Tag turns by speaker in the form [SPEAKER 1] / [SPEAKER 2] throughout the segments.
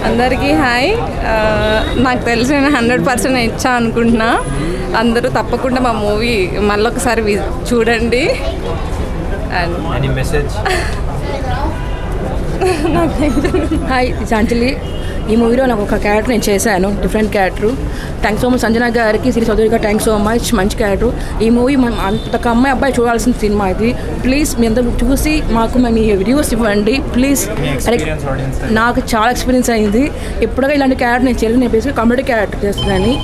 [SPEAKER 1] అందరికీ హాయ్. నాకు తెలిసి నేను 100% ఇచ్చా అనుకుంటున్నా. అందరూ తప్పకుండా మా మూవీ మళ్ళొకసారి చూడండి. అండ్ మెసేజ్
[SPEAKER 2] హాయ్ అంజలి. ఈ మూవీలో నాకు ఒక క్యారెక్టర్ నేను చేశాను, different character. Thanks so much Sanjana గారికి, శ్రీ చౌదరి గారు, థ్యాంక్స్ సో మచ్. మంచి క్యారెక్టర్. ఈ మూవీ మనం అంతకు అమ్మాయి అబ్బాయి చూడాల్సిన సినిమా ఇది. ప్లీజ్ మీ అందరూ చూసి మాకు మీ రివ్యూస్ ఇవ్వండి ప్లీజ్. నాకు చాలా ఎక్స్పీరియన్స్ అయింది. ఎప్పుడుగా ఇలాంటి క్యారెక్టర్ నేను చేయలేదు. నేను బేసిక్గా కామెడీ క్యారెక్టర్ చేస్తున్నాను.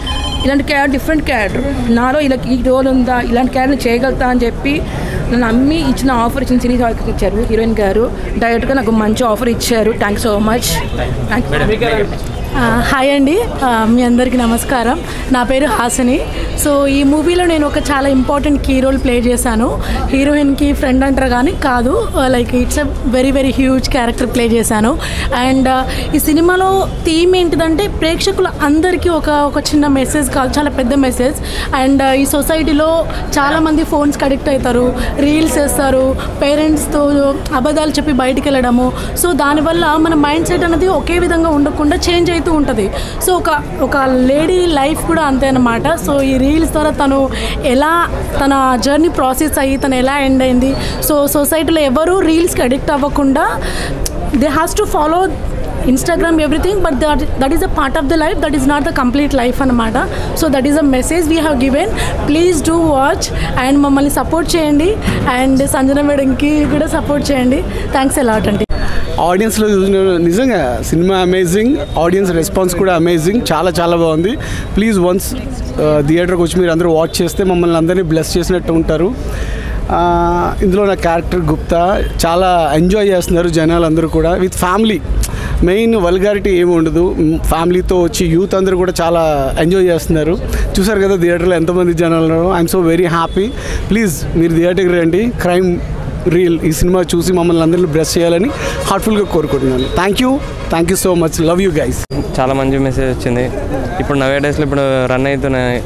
[SPEAKER 2] ఇలాంటి క్యారెక్టర్ డిఫరెంట్ క్యారెక్టర్ నాలో ఇలా ఈ రోల్ ఉందా, ఇలాంటి క్యారెక్టర్ చేయగలుగుతా అని చెప్పి నన్ను అమ్మి ఇచ్చిన ఆఫర్ ఇచ్చిన సిరీస్ వాళ్ళకి ఇచ్చారు హీరోయిన్ గారు. డైరెక్ట్గా నాకు మంచి ఆఫర్ ఇచ్చారు. Thanks so much.
[SPEAKER 3] హాయ్ అండి, మీ అందరికీ నమస్కారం. నా పేరు హాసిని. సో ఈ మూవీలో నేను ఒక చాలా ఇంపార్టెంట్ కీ రోల్ ప్లే చేశాను. హీరోయిన్కి ఫ్రెండ్ అంటారు కానీ కాదు, like it's a very very huge character play చేశాను. అండ్ ఈ సినిమాలో థీమ్ ఏంటిదంటే ప్రేక్షకులు అందరికీ ఒక చిన్న మెసేజ్ కాదు, చాలా పెద్ద మెసేజ్. అండ్ ఈ సొసైటీలో చాలామంది ఫోన్స్కి అడిక్ట్ అవుతారు, రీల్స్ వేస్తారు, పేరెంట్స్తో అబద్ధాలు చెప్పి బయటికి వెళ్ళడము. సో దానివల్ల మన మైండ్ సెట్ అనేది ఒకే విధంగా ఉండకుండా చేంజ్ అవుతూ ఉంటుంది. సో ఒక లేడీ లైఫ్ కూడా అంతే అన్నమాట. సో ఈ రీల్స్ ద్వారా తను ఎలా తన జర్నీ ప్రాసెస్ అయ్యి తను ఎలా ఎండ్ అయింది. సో సొసైటీలో ఎవరు రీల్స్కి అడిక్ట్ అవ్వకుండా they has to follow Instagram everything, but that is a part of the life, that is not the complete life అన్నమాట. So that is a message we have given. Please do watch and మమ్మల్ని support చేయండి. And Sanjana మేడంకి కూడా support చేయండి. Thanks a lot అండి.
[SPEAKER 4] ఆడియన్స్లో నిజంగా cinema amazing, audience response కూడా amazing, చాలా చాలా బాగుంది. ప్లీజ్ వన్స్ థియేటర్కి వచ్చి మీరు అందరూ వాచ్ చేస్తే మమ్మల్ని అందరినీ బ్లెస్ చేసినట్టు ఉంటారు. ఇందులో నా క్యారెక్టర్ గుప్తా చాలా ఎంజాయ్ చేస్తున్నారు జనాలు అందరూ కూడా. విత్ ఫ్యామిలీ, మెయిన్ వల్గారిటీ ఏమి ఉండదు. ఫ్యామిలీతో వచ్చి యూత్ అందరూ కూడా చాలా ఎంజాయ్ చేస్తున్నారు. చూసారు కదా థియేటర్లో ఎంతమంది జనాలు ఉన్నారు. I'm so very happy. Please మీరు థియేటర్కి రండి. క్రైమ్ రీల్ ఈ సినిమా చూసి మమ్మల్ని అందరినీ బ్లెస్ చేయాలని హార్ట్ఫుల్గా కోరుకుంటున్నాను. Thank you so much. Love you guys.
[SPEAKER 5] చాలా మంచి మెసేజ్ వచ్చింది. ఇప్పుడు నవే డేస్లో ఇప్పుడు రన్ అవుతున్నాయి.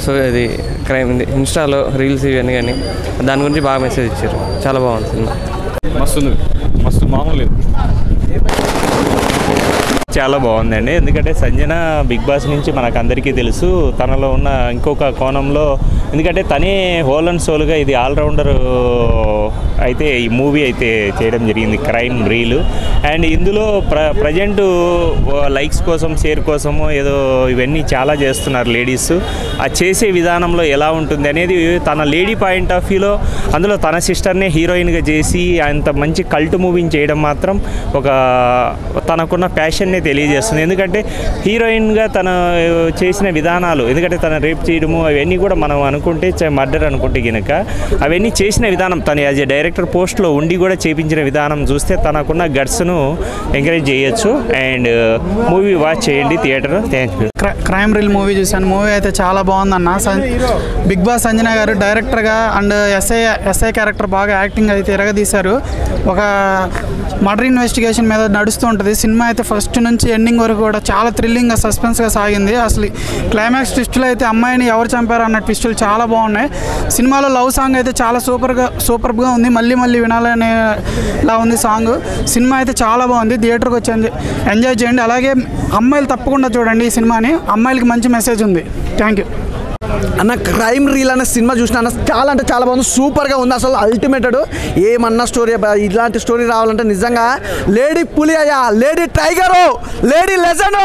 [SPEAKER 5] సో ఇది క్రైమ్ ఇన్స్టాలో రీల్స్ ఇవన్నీ కానీ దాని గురించి బాగా మెసేజ్ ఇచ్చారు. చాలా బాగుంది సినిమా.
[SPEAKER 6] మస్తు మామూలు లేదు, చాలా బాగుందండి. ఎందుకంటే సంజన బిగ్ బాస్ నుంచి మనకు అందరికీ తెలుసు. తనలో ఉన్న ఇంకొక కోణంలో, ఎందుకంటే తనే హోల్ అండ్ సోల్గా ఇది ఆల్రౌండర్ అయితే ఈ మూవీ అయితే చేయడం జరిగింది, క్రైమ్ రీల్. అండ్ ఇందులో ప్రజెంట్ లైక్స్ కోసం, షేర్ కోసము ఏదో ఇవన్నీ చాలా చేస్తున్నారు లేడీస్. ఆ చేసే విధానంలో ఎలా ఉంటుంది అనేది తన లేడీ పాయింట్ ఆఫ్ వ్యూలో అందులో తన సిస్టర్నే హీరోయిన్గా చేసి అంత మంచి కల్ట్ మూవీని చేయడం మాత్రం ఒక తనకున్న ప్యాషన్ని తెలియజేస్తుంది. ఎందుకంటే హీరోయిన్గా తను చేసిన విధానాలు, ఎందుకంటే తను రేప్ చేయడము అవన్నీ కూడా మనం అనుకుంటే మర్డర్ అనుకుంటే కనుక అవన్నీ చేసిన విధానం, తను యాజ్ ఏ డైరెక్టర్ పోస్ట్లో ఉండి కూడా చేపించిన విధానం చూస్తే తనకున్న గట్స్ను ఎంకరేజ్ చేయొచ్చు. అండ్ మూవీ వాచ్ చేయండి theatre. Thank you.
[SPEAKER 7] Crime reel movie చూశాను. మూవీ అయితే చాలా బాగుందన్న. బిగ్ బాస్ సంజన గారు డైరెక్టర్గా అండ్ ఎస్ఐ క్యారెక్టర్ బాగా యాక్టింగ్ అయితే ఎరగదీశారు. ఒక మర్డర్ ఇన్వెస్టిగేషన్ మీద నడుస్తూ ఉంటుంది సినిమా అయితే. ఫస్ట్ నుంచి ఎండింగ్ వరకు కూడా చాలా థ్రిల్లింగ్గా, సస్పెన్స్గా సాగింది. అసలు క్లైమాక్స్ ట్విస్టులు అయితే అమ్మాయిని ఎవరు చంపారు అన్న ట్విస్టులు చాలా బాగున్నాయి. సినిమాలో లవ్ సాంగ్ అయితే చాలా సూపర్గా ఉంది. మళ్ళీ వినాలనేలా ఉంది సాంగ్. సినిమా అయితే చాలా బాగుంది. థియేటర్కి వచ్చి ఎంజాయ్ చేయండి. అలాగే అమ్మాయిలు తప్పకుండా చూడండి ఈ సినిమాని. అమ్మాయిలకి మంచి మెసేజ్ ఉంది. థ్యాంక్ యూ
[SPEAKER 8] అన్న. క్రైమ్ రీల్ అనే సినిమా చూసిన అన్న, చాలా అంటే చాలా బాగుంది, సూపర్గా ఉంది. అసలు అల్టిమేటెడ్ ఏమన్నా స్టోరీ, ఇలాంటి స్టోరీ రావాలంటే నిజంగా లేడీ పులి అయ్యా, లేడీ టైగరు, లేడీ లెజెండ్.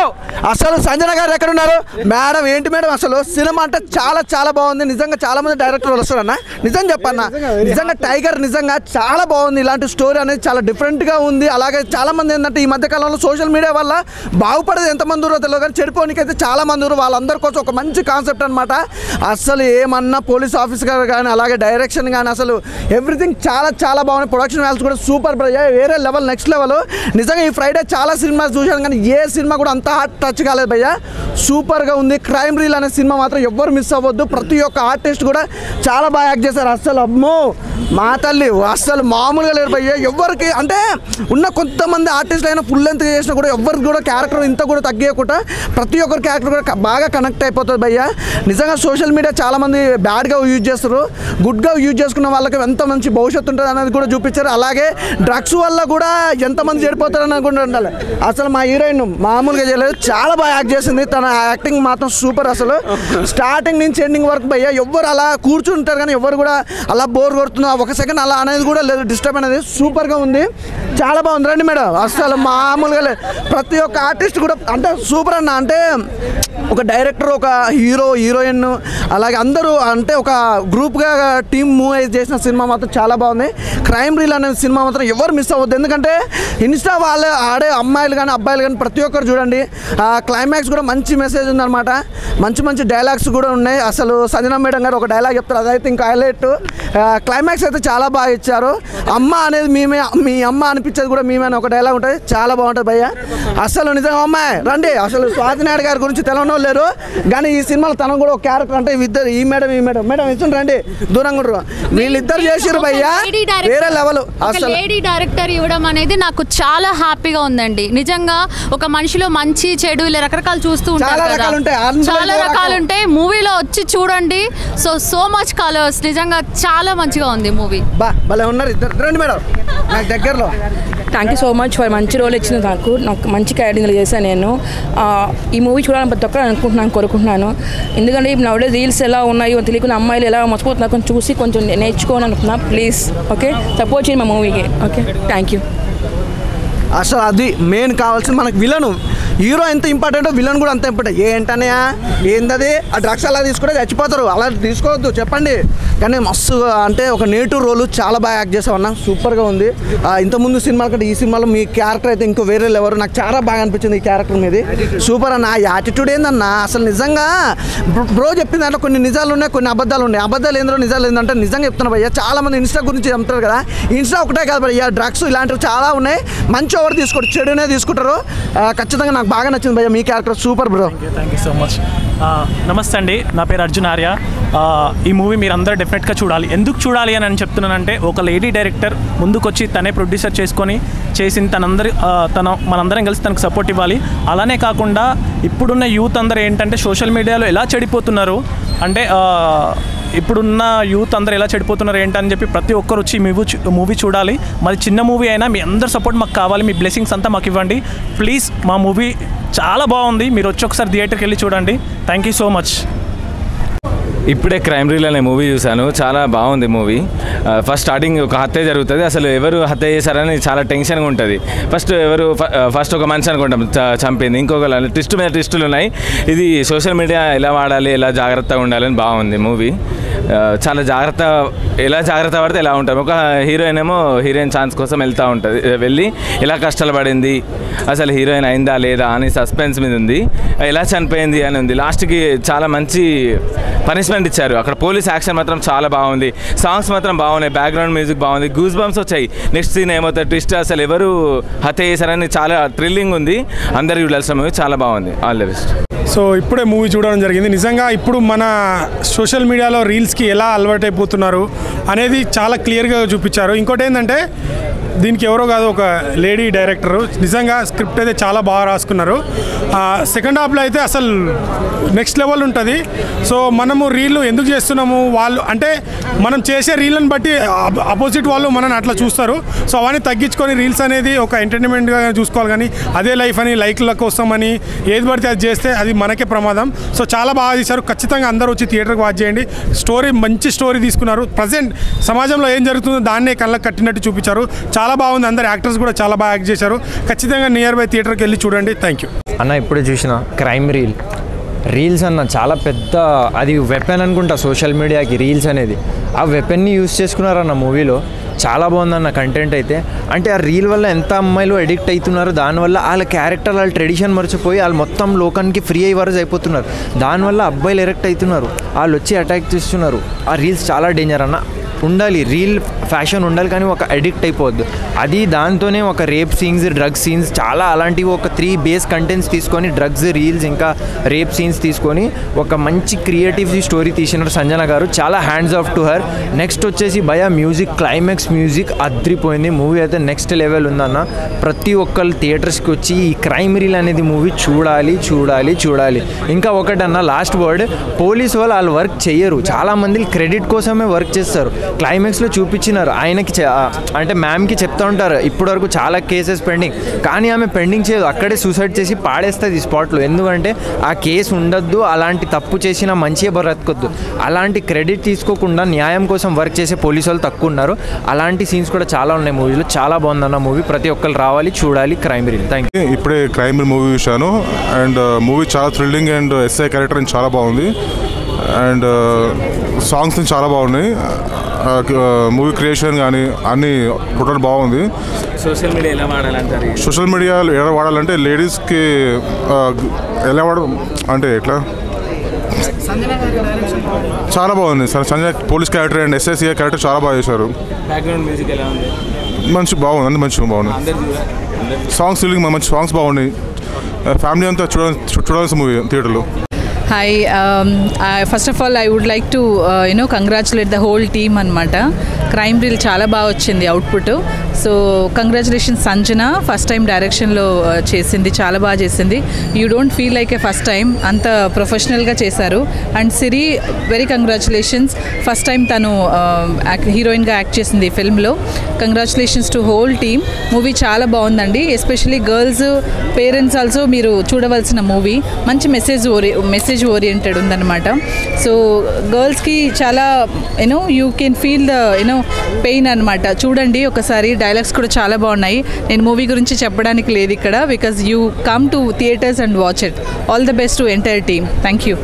[SPEAKER 8] అసలు సంజన గారు ఎక్కడున్నారు మేడం? ఏంటి మేడం అసలు సినిమా అంటే చాలా చాలా బాగుంది. నిజంగా చాలా మంది డైరెక్టర్లు వస్తారన్న, నిజం చెప్పన్న. నిజంగా టైగర్ నిజంగా చాలా బాగుంది. ఇలాంటి స్టోరీ అనేది చాలా డిఫరెంట్గా ఉంది. అలాగే చాలా మంది ఏంటంటే ఈ మధ్యకాలంలో సోషల్ మీడియా వల్ల బాగుపడేది ఎంతమంది ఊరో తెలియదు కానీ చెడిపోనికి అయితే చాలా మంది ఊరు. వాళ్ళందరి కోసం ఒక మంచి కాన్సెప్ట్ అనమాట. అసలు ఏమన్నా పోలీస్ ఆఫీసర్ కానీ అలాగే డైరెక్షన్ కానీ అసలు ఎవ్రీథింగ్ చాలా చాలా బాగున్నాయి. ప్రొడక్షన్ వాల్యూస్ కూడా సూపర్, వేరే లెవెల్, నెక్స్ట్ లెవెల్. నిజంగా ఈ ఫ్రైడే చాలా సినిమాస్ చూశాను కానీ ఏ సినిమా కూడా అంత హార్ట్ టచ్ కాలేదు భయ్య. సూపర్గా ఉంది. క్రైమ్ రీల్ అనే సినిమా మాత్రం ఎవ్వరు మిస్ అవ్వద్దు. ప్రతి ఒక్క ఆర్టిస్ట్ కూడా చాలా బాగా యాక్ట్ చేశారు. అసలు అమ్మో మా తల్లి అసలు మామూలుగా లేరు భయ్య. ఎవరికి అంటే ఉన్న కొంతమంది ఆర్టిస్టులు అయినా ఫుల్ లెంత్ చేసినా కూడా ఎవరికి కూడా క్యారెక్టర్ ఇంత కూడా తగ్గకుండా ప్రతి ఒక్కరి క్యారెక్టర్ కూడా బాగా కనెక్ట్ అయిపోతుంది భయ్య. నిజంగా సోషల్ సోషల్ మీడియా చాలామంది బ్యాడ్గా యూజ్ చేస్తారు, గుడ్గా యూజ్ చేసుకున్న వాళ్ళకి ఎంత మంచి భవిష్యత్తు ఉంటుంది అనేది కూడా చూపించారు. అలాగే డ్రగ్స్ వల్ల కూడా ఎంతమంది చెడిపోతారని అనుకుంటూ ఉండాలి. అసలు మా హీరోయిన్ మామూలుగా చేయలేదు, చాలా బాగా యాక్ట్ చేసింది. తన యాక్టింగ్ మాత్రం సూపర్. అసలు స్టార్టింగ్ నుంచి ఎండింగ్ వరకు భయ్యా ఎవ్వరు అలా కూర్చుంటారు కానీ ఎవరు కూడా అలా బోర్ కొడుతున్నా ఒక సెకండ్ అలా అనేది కూడా లేదు, డిస్టర్బ్ అనేది సూపర్గా ఉంది, చాలా బాగుంది. రండి మేడం, అసలు మామూలుగా లేదు. ప్రతి ఒక్క ఆర్టిస్ట్ కూడా అంటే సూపర్ అన్న. అంటే ఒక డైరెక్టర్, ఒక హీరో, హీరోయిన్, అలాగే అందరూ అంటే ఒక గ్రూప్గా టీమ్ మూవ్ చేసిన సినిమా మాత్రం చాలా బాగుంది. క్రైమ్ రీల్ అనే సినిమా మాత్రం ఎవరు మిస్ అవ్వద్దు, ఎందుకంటే ఇన్స్టా వాళ్ళు ఆడే అమ్మాయిలు కానీ అబ్బాయిలు కానీ ప్రతి ఒక్కరు చూడండి. క్లైమాక్స్ కూడా మంచి మెసేజ్ ఉందన్నమాట, మంచి మంచి డైలాగ్స్ కూడా ఉన్నాయి. అసలు సంజన మేడం గారు ఒక డైలాగ్ చెప్తారు, అదైతే ఇంకా హైలైట్. క్లైమాక్స్ అయితే చాలా బాగా ఇచ్చారు. అమ్మ అనేది మేమే, మీ అమ్మ అనిపించేది కూడా మేమే అని ఒక డైలాగ్ ఉంటుంది, చాలా బాగుంటుంది భయ్య. అసలు నిజంగా అమ్మాయి రండి. అసలు స్వాతి నాయుడు గారి గురించి తెలవనో లేరు కానీ ఈ సినిమాలో తను కూడా ఒక క్యారెక్టర్. అంటే ఇద్దరు, ఈ మేడం ఇస్తుంది రండి, దూరంగా ఉండరు, వీళ్ళిద్దరు చేసిరు భయ్యా వేరే లెవెల్. అసలు
[SPEAKER 9] లేడీ డైరెక్టర్ ఇవ్వడం అనేది నాకు చాలా హ్యాపీగా ఉందండి. నిజంగా ఒక మనిషిలో మంచి చెడు ఇలా రకరకాలు చూస్తూ ఉంటారు, చాలా రకాలు ఉంటాయి. మూవీలో వచ్చి చూడండి. సో మచ్ కలర్స్, నిజంగా చాలా మంచిగా ఉంది మూవీ.
[SPEAKER 8] భలే ఉన్నారు ఇద్దరు. రండి మేడం నాకు దగ్గరలో.
[SPEAKER 2] Thank you so much for మంచి రోల్ ఇచ్చింది నాకు మంచి క్యారెక్టింగ్లు చేశాను నేను. ఈ మూవీ చూడాలని ప్రతి ఒక్కరు కోరుకుంటున్నాను. ఎందుకంటే ఇప్పుడు నవ్వుడే రీల్స్ ఎలా ఉన్నాయో తెలియకుండా అమ్మాయిలు ఎలా మర్చిపోతున్నారు కొంచెం చూసి కొంచెం నేర్చుకోని అనుకున్నా. ప్లీజ్ ఓకే సపోర్ట్ చేయండి మా మూవీకి. Okay thank you.
[SPEAKER 8] అసలు అది మెయిన్ కావాల్సింది మనకు. విలను హీరో ఎంత ఇంపార్టెంటో విలన్ కూడా అంత ఇంపార్టెంట్. ఏంటనే ఏందది ఆ డ్రగ్స్ అలా తీసుకుంటే చచ్చిపోతారు, అలా తీసుకోవద్దు చెప్పండి. కానీ మస్తు అంటే ఒక నేటివ్ రోలు చాలా బాగా యాక్ట్ చేసామన్నా, సూపర్గా ఉంది. ఇంతకుముందు సినిమాల కంటే ఈ సినిమాలో మీ క్యారెక్టర్ అయితే ఇంకో వేరే లెవెల్. నాకు చాలా బాగా అనిపించింది ఈ క్యారెక్టర్ మీది, సూపర్ అన్న. ఆ యాటిట్యూడ్ ఏందన్నా అసలు నిజంగా బ్రో చెప్పింది అంటే కొన్ని నిజాలు ఉన్నాయి, కొన్ని అబద్ధాలు ఉన్నాయి. అబద్ధాలు ఏందో నిజాలు ఏంటంటే నిజంగా చెప్తున్నా భయ్యా. చాలా మంది ఇన్స్టా గురించి చెప్తారు కదా, ఇన్స్టా ఒకటే కాదు భయ్యా, డ్రగ్స్ ఇలాంటివి చాలా ఉన్నాయి. మంచి ఎవరు తీసుకుంటారు, చెడునే తీసుకుంటారు. ఖచ్చితంగా నాకు బాగా నచ్చింది భయ్యా మీ character, super bro.
[SPEAKER 10] Thank you so much. నమస్తే అండి, నా పేరు అర్జున్ ఆర్య. ఈ మూవీ మీరు అందరూ డెఫినెట్గా చూడాలి. ఎందుకు చూడాలి అని చెప్తున్నానంటే ఒక లేడీ డైరెక్టర్ ముందుకొచ్చి తనే ప్రొడ్యూసర్ చేసుకొని చేసిన మనందరం కలిసి తనకు సపోర్ట్ ఇవ్వాలి. అలానే కాకుండా ఇప్పుడున్న యూత్ అందరూ ఏంటంటే సోషల్ మీడియాలో ఎలా చెడిపోతున్నారు అంటే ఇప్పుడున్న యూత్ అందరూ ఎలా చెడిపోతున్నారు ఏంటని చెప్పి ప్రతి ఒక్కరు వచ్చి మూవీ చూడాలి. మరి చిన్న మూవీ అయినా మీ అందరు సపోర్ట్ మాకు కావాలి, మీ బ్లెస్సింగ్స్ అంతా మాకు ఇవ్వండి ప్లీజ్. మా మూవీ చాలా బాగుంది, మీరు వచ్చి ఒకసారి థియేటర్కి వెళ్ళి చూడండి. Thank you so much.
[SPEAKER 11] ఇప్పుడే క్రైమ్ రీల్ అనే మూవీ చూశాను, చాలా బాగుంది మూవీ. ఫస్ట్ స్టార్టింగ్ ఒక హత్య జరుగుతుంది, అసలు ఎవరు హత్య చేశారని చాలా టెన్షన్గా ఉంటుంది. ఫస్ట్ ఒక మనిషి అనుకుంటాం చంపింది, ఇంకొక ట్విస్ట్ మీద ట్విస్టులు ఉన్నాయి. ఇది సోషల్ మీడియా ఎలా వాడాలి, ఎలా జాగ్రత్తగా ఉండాలని బాగుంది మూవీ. చాలా ఎలా జాగ్రత్త పడితే ఎలా ఉంటాం. ఒక హీరోయిన్ ఏమో హీరోయిన్ ఛాన్స్ కోసం వెళ్తూ ఉంటుంది, వెళ్ళి ఎలా కష్టాలు పడింది, అసలు హీరోయిన్ అయిందా లేదా అని సస్పెన్స్ మీద ఉంది, ఎలా చనిపోయింది అని ఉంది. లాస్ట్కి చాలా మంచి పనిష్మెంట్ ఇచ్చారు. అక్కడ పోలీస్ యాక్షన్ మాత్రం చాలా బాగుంది, సాంగ్స్ మాత్రం బాగున్నాయి, బ్యాక్గ్రౌండ్ మ్యూజిక్ బాగుంది, గూస్ బంప్స్ వచ్చాయి. నెక్స్ట్ సీన్ ఏమవుతుంది ట్విస్ట్, అసలు ఎవరు హత్య చేశారని చాలా థ్రిల్లింగ్ ఉంది. అందరూ చూడాల్సిన మూవీ, చాలా బాగుంది. All the best.
[SPEAKER 12] సో ఇప్పుడే మూవీ చూడడం జరిగింది. నిజంగా ఇప్పుడు మన సోషల్ మీడియాలో రీల్స్కి ఎలా అలవాటైపోతున్నారు అనేది చాలా క్లియర్గా చూపించారు. ఇంకోటి ఏంటంటే దీనికి ఎవరో కాదు, ఒక లేడీ డైరెక్టరు. నిజంగా స్క్రిప్ట్ అయితే చాలా బాగా రాసుకున్నారు. సెకండ్ హాఫ్లో అయితే అసలు నెక్స్ట్ లెవెల్ ఉంటుంది. సో మనము రీల్ ఎందుకు చేస్తున్నాము, వాళ్ళు అంటే మనం చేసే రీల్ని బట్టి అపోజిట్ వాళ్ళు మనని అట్లా చూస్తారు. సో అవన్నీ తగ్గించుకొని రీల్స్ అనేది ఒక ఎంటర్టైన్మెంట్గా చూసుకోవాలి, కానీ అదే లైఫ్ అని లైక్ల కోసం అని ఏది పడితే అది చేస్తే అది మనకే ప్రమాదం. సో చాలా బాగా తీశారు, ఖచ్చితంగా అందరూ వచ్చి థియేటర్కి వాచ్ చేయండి. స్టోరీ మంచి స్టోరీ తీసుకున్నారు, ప్రజెంట్ సమాజంలో ఏం జరుగుతుందో దాన్నే కళ్ళకి కట్టినట్టు చూపించారు. చాలా బాగుంది, అందరు యాక్టర్స్ కూడా చాలా బాగా యాక్ట్ చేశారు. ఖచ్చితంగా నియర్ బై థియేటర్కి వెళ్ళి చూడండి. థ్యాంక్ యూ
[SPEAKER 13] అన్న. ఇప్పుడే చూసిన క్రైమ్ రీల్స్ అన్న చాలా పెద్ద అది వెపన్ అనుకుంటా సోషల్ మీడియాకి రీల్స్ అనేది. ఆ వెపన్ని యూజ్ చేసుకున్నారన్న మూవీలో, చాలా బాగుందన్న కంటెంట్ అయితే. అంటే ఆ రీల్ వల్ల ఎంత అమ్మాయిలు అడిక్ట్ అవుతున్నారు, దానివల్ల వాళ్ళ క్యారెక్టర్ వాళ్ళ ట్రెడిషన్ మర్చిపోయి వాళ్ళు మొత్తం లోకానికి ఫ్రీ అయ్యేవారు అయిపోతున్నారు. దానివల్ల అబ్బాయిలు ఎరెక్ట్ అవుతున్నారు, వాళ్ళు వచ్చి అటాక్ చేస్తున్నారు. ఆ రీల్స్ చాలా డేంజర్ అన్న. ఉండాలి, రీల్ ఫ్యాషన్ ఉండాలి, కానీ ఒక అడిక్ట్ అయిపోద్దు. అది దాంతోనే ఒక రేప్ సీన్స్, డ్రగ్ సీన్స్, చాలా అలాంటివి ఒక 3 బేస్ కంటెంట్స్ తీసుకొని డ్రగ్స్, రీల్స్, ఇంకా రేప్ సీన్స్ తీసుకొని ఒక మంచి క్రియేటివ్ స్టోరీ తీసినారు సంజన గారు. చాలా hands off to her. Next వచ్చేసి భయ మ్యూజిక్, క్లైమాక్స్ మ్యూజిక్ అద్రిపోయింది. మూవీ అయితే నెక్స్ట్ లెవెల్ ఉందన్న. ప్రతి ఒక్కరు థియేటర్స్కి వచ్చి ఈ క్రైమ్ రీల్ అనేది మూవీ చూడాలి చూడాలి చూడాలి. ఇంకా ఒకటన్నా లాస్ట్ వర్డ్, పోలీస్ వాళ్ళు వర్క్ చేయరు, చాలామంది క్రెడిట్ కోసమే వర్క్ చేస్తారు. క్లైమాక్స్లో చూపించినారు, ఆయనకి అంటే మ్యామ్కి చెప్తా ఉంటారు ఇప్పటివరకు చాలా కేసెస్ పెండింగ్, కానీ ఆమె పెండింగ్ చేయదు, అక్కడే సూసైడ్ చేసి పాడేస్తుంది స్పాట్లో. ఎందుకంటే ఆ కేసు ఉండొద్దు, అలాంటి తప్పు చేసినా మంచిగా బ్రతకొద్దు. అలాంటి క్రెడిట్ తీసుకోకుండా న్యాయం కోసం వర్క్ చేసే పోలీసు వాళ్ళు తక్కువ ఉన్నారు. అలాంటి సీన్స్ కూడా చాలా ఉన్నాయి మూవీలో. చాలా బాగుందన్న మూవీ, ప్రతి ఒక్కరు రావాలి చూడాలి. Crime reel. Thank you.
[SPEAKER 14] ఇప్పుడే క్రైమ్ రీల్ మూవీ చూశాను అండ్ మూవీ చాలా థ్రిల్లింగ్ అండ్ ఎస్ఐ క్యారెక్టర్ చాలా బాగుంది అండ్ సాంగ్స్ చాలా బాగున్నాయి. మూవీ క్రియేషన్ కానీ అన్నీ టోటల్ బాగుంది.
[SPEAKER 11] సోషల్ మీడియా ఎలా వాడాలంటారు?
[SPEAKER 14] సోషల్ మీడియా ఎలా వాడాలంటే లేడీస్కి ఎలా అంటే ఎట్లా చాలా బాగుంది sir. Sanjay police character and SSC character చాలా బాగా చేశారు.
[SPEAKER 11] బ్యాక్గ్రౌండ్ మ్యూజిక్ ఎలా ఉంది?
[SPEAKER 14] మంచి బాగుంది, అన్ని మంచిగా బాగుంది. సాంగ్స్ ఫీలింగ్ మంచి సాంగ్స్ బాగున్నాయి. ఫ్యామిలీ అంతా చూడాల్సిన మూవీ థియేటర్లో.
[SPEAKER 15] Hi, first of all I would like to congratulate the whole team అనమాట. క్రైమ్ రీల్ చాలా బాగా వచ్చింది output. So congratulations Sanjana, first time డైరెక్షన్లో చేసింది, చాలా బాగా చేసింది. You don't feel like a first time, అంత ప్రొఫెషనల్గా చేశారు. And Siri, very congratulations, first time తను హీరోయిన్గా యాక్ట్ చేసింది ఫిల్మ్లో. Congratulations to whole team. Movie చాలా బాగుందండి, ఎస్పెషలీ గర్ల్స్ పేరెంట్స్ ఆల్సో మీరు చూడవలసిన మూవీ. మంచి మెసేజ్ ఓరియంటెడ్ ఉందన్నమాట. సో గర్ల్స్కి చాలా you can feel the pain అనమాట. చూడండి ఒకసారి, డైలాగ్స్ కూడా చాలా బాగున్నాయి. నేను మూవీ గురించి చెప్పడానికి లేదు ఇక్కడ, because you come to theatres and watch it. All the best to entire team. Thank you.